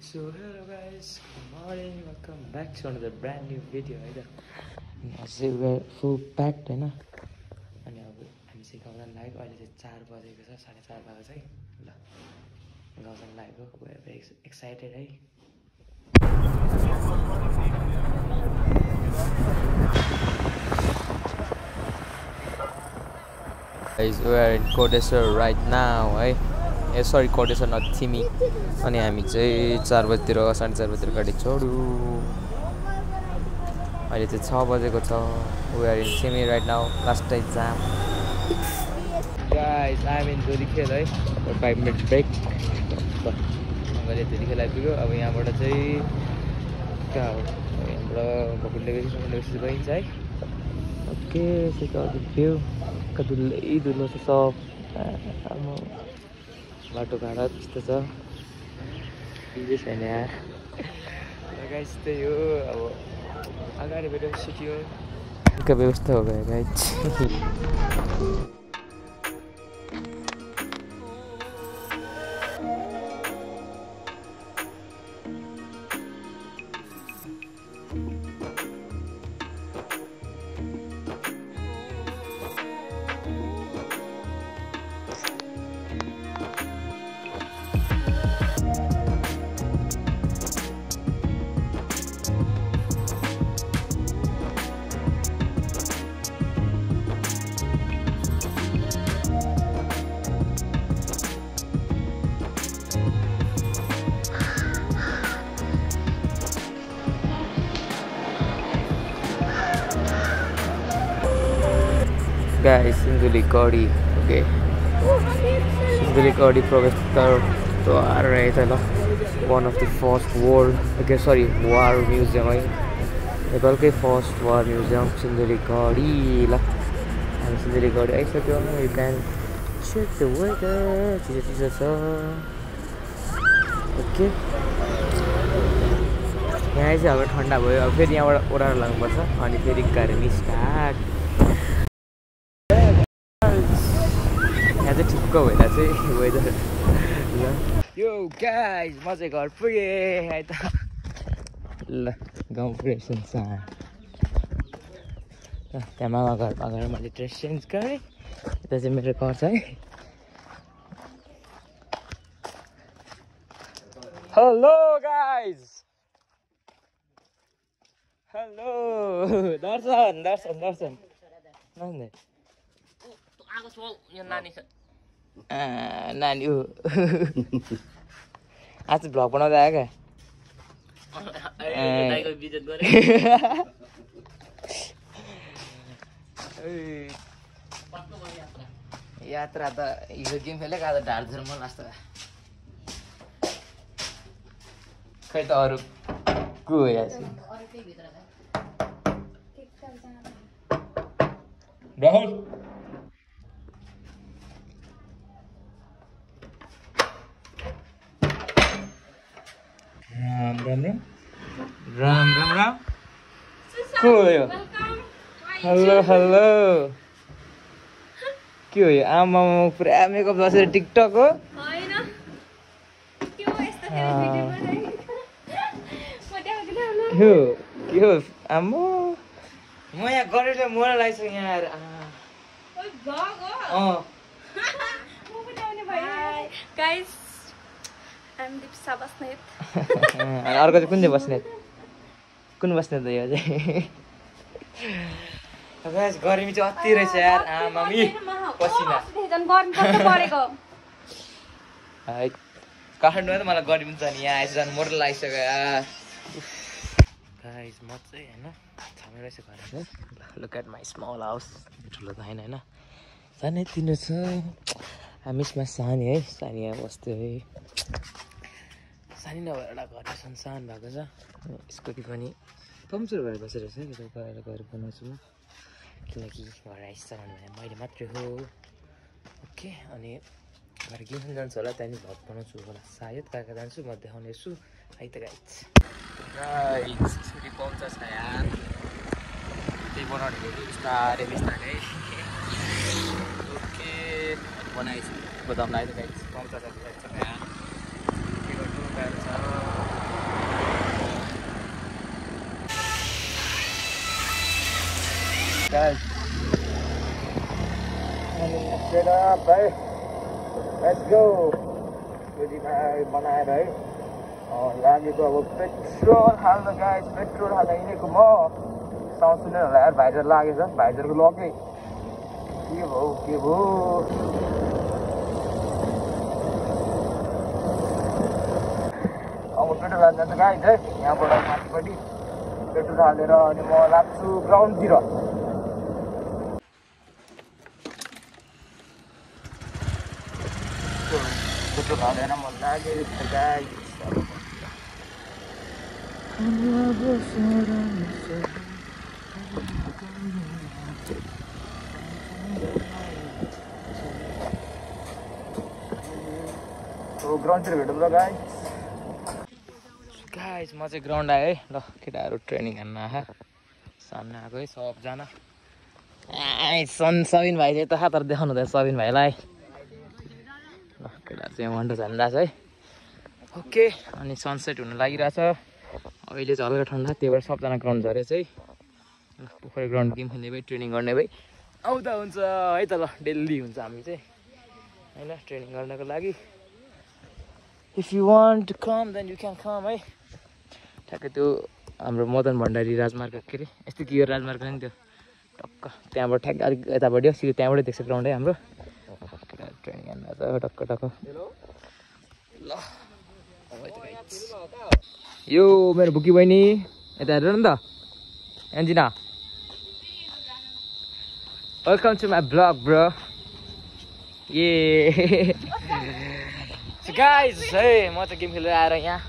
So hello guys, good morning, welcome back to another brand new video है त आज फुल packed हैन अनि अब हामी चाहिँ गाउँ जान लागेको अहिले चाहिँ 4 बजेको छ 4:30 भएको चाहिँ ल गाउँ जान लागेको वेयर एक्साइटेड है Guys, we are in Kodesar right now है सरी कोडेसर नट थिमी अनि हामी चाहिँ 4 बजेतिर 4:30 बजेतिर गाडी छोड्यौँ अहिले चाहिँ 6 बजेको छ we are in Thimi right now last exam guys I am in Dolikhel है 5 मिनट ब्रेक मैले दोलीखेल आइपुग्यो अब यहाँबाट चाहिँ कहाँ हो यहाँबाट भकुण्डे गइन्छ है ओके सेक भ्यू कति धुलो छ सब बाटो घाडा त्यस्तो छ केही छैन यार गाइस त्यही हो अब अगाडिबाट सिटियो का व्यवस्था हो गयो guys Guys, Sindhulikodi, okay. Sindhulikodi प्रवेशद्वार रहेछ ल one of the first world, okay, sorry, war museum है नेपालकै फर्स्ट war museum Sindhulikodi ल हामी Sindhulikodi आइसक्यौँ you can check the weather चिसो छ ओके यहाँ चाहिँ अब ठन्डा भयो अब फेरि यहाँबाट ओह्रालो लाग्नुपर्छ अनि फेरि गाडी स्टार्ट ठिक्क भएर चाहिँ वेदर ल यो गाइस म चाहिँ घर पुगेँ है त ल गाउँ पुगेँ सुनसान त्यहाँ मामा घरमा गएर मैले ड्रेस चेन्ज गरेँ यता चाहिँ मेरो घर छ है हेलो गाइस हेलो दर्शन दर्शन दर्शन नानी नानी हो आज भ्लग बनाउँदै आयो क्या यात्रा त हिजो गेम खेलेको आज ढाडझर मन लाग्छ खै त अरू को हो राहुल राम राम राम राम को हो यो हेलो हेलो के हो यो आमा पुरा मेकअप बसेर टिकटक हो के हो आम्मो म यहाँ गरेर मोरा लाग्छ यहाँ आएर गाइस I'm Dipsa Basnet. अर्को चाहिँ कुन चाहिँ बस्नेत कुन बस्नेत हो यो चाहिँ गाइस गर्मी चाहिँ अति रहेछ यार आमामी पसिना काठमाडौँमा त मलाई गर्मी छ नि यहाँ आएछ झन् मोर लागिसक्यो यार गाइस म चाहिँ होइन छामे रहेछ घर चाहिँ look at my small house ठुलो त होइन होइन सानै तिनो छ हामीसमा सानी है सानी यहाँ बस्थ्यो है सानी नभएर एउटा घर सुनसान भएको छ स्कुटी पनि पम्चर भएर बसिरहेको छ गएर गएर बनाउँछु म किनकि घर आइसक्छ भने मैले मात्रै हो ओके अनि घर गेम जान्छु होला त्यहाँदेखि भ्लग बनाउँछु होला सायद कहाँ कहाँ जान्छु म देखाउने छु है त गाइस स्कुटी पम्चर छ यार त्यही बनाउने बिस्तारै बिस्तारै ओके बनाएछु बताउनु है त गाइस पम्चर छ यार के गर्नु गाह्रो छ guys. Get up, भाइ. Let's go. भाइ बनाएर है लागेको अब पेट्रोल हाल्नु गाइस. पेट्रोल हाल्न हिँडेको म साउन्ड सुनेर होला यार. भाइजर लागेछ. भाइजरको लकै के भयो अब पेट्रोल हाल्नु जान्छ गाइस है. यहाँबाट माथिपट्टि पेट्रोल हालेर अनि म लाग्छु ग्राउन्डतिर. पेट्रोल हालेर म लागेको गाइस. ग्राउन्डतिर भेटौँ ल गाइस. म चाहिँ ग्राउन्ड आएँ है. ल केटाहरू ट्रेनिङ हान्न आयो. सामने आएको है सबजना. सबिन भाइ चाहिँ यता तर देखाउनु हुँदैन सबिन भाइलाई. ल केटाहरू चाहिँ वन्डो हानिरहेछ है. ओके अनि सनसेट हुन लागिरहेछ. अहिले चाहिँ हल्का ठन्डा त्यही भएर सबजना ग्राउन्ड झरेछ है. ल पोखरी ग्राउन्ड गेम खेल्ने भाइ ट्रेनिङ गर्ने भाइ आउँदा हुन्छ है त. ल डेली हुन्छ हामी चाहिँ होइन ट्रेनिङ गर्नको लागि. If you want to come then you can come है. ठ्याक्कै त्यो हाम्रो मदन भण्डारी राजमार्ग के अरे यस्तो के हो राजमार्ग नि त्यो टक्क त्यहाँबाट ठ्याक्कै अलिक यतापट्टि हो. सिधै त्यहाँबाटै देख्छ ग्राउन्ड है हाम्रो. ट्रेनिङ हान्दा टक्क टक्क. ल यो मेरो बुकी बहिनी यता हेरेर नि त. एन्जिना welcome to my blog bro. ए गाइस है म चाहिँ गेम खेलेर आएर यहाँ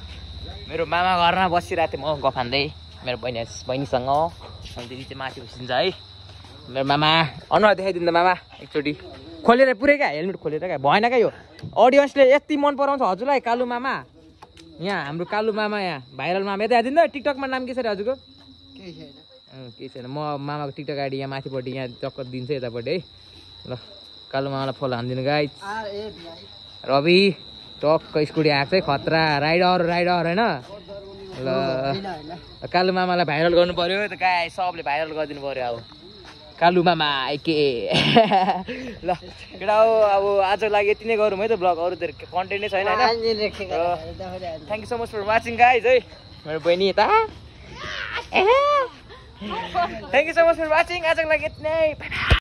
मेरो मामा घरमा बसिरहेको थिएँ. म गफ हान्दै मेरो बहिनीसँग. अनि दिदी चाहिँ माथि बसिन्छ है. मेरो मामा अनुहार देखाइदिनु त मामा एकचोटि. खोलेर पुरै क्या हेलमेट खोलेर क्या भएन क्या. यो अडियन्सले यति मन पराउँछ हजुरलाई कालु मामा. यहाँ हाम्रो कालु मामा यहाँ भाइरल मामा. यता हेरिदिनु त टिकटकमा नाम के छ अरे हजुरको? केही छैन. म मामाको टिकटक आइडी यहाँ माथिपट्टि यहाँ चक्कर दिन्छ यतापट्टि है. ल कालु मामालाई फलो हानिदिनु गाइस. रवि टक्क स्कुटी आएको चाहिँ खतरा राइडर होइन. ल कालु मामालाई भाइरल गर्नु पर्यो त गाइस. सबले भाइरल गरिदिनु पर्यो अब कालु मामा के. ल केटा हो अब आजको लागि यति नै गरौँ है त ब्लग. अरू त कन्टेन्ट नै छैन होइन. Thank you so much for watching guys है. मेरो बहिनी यता. Thank you so much for watching. आजको लागि यति नै.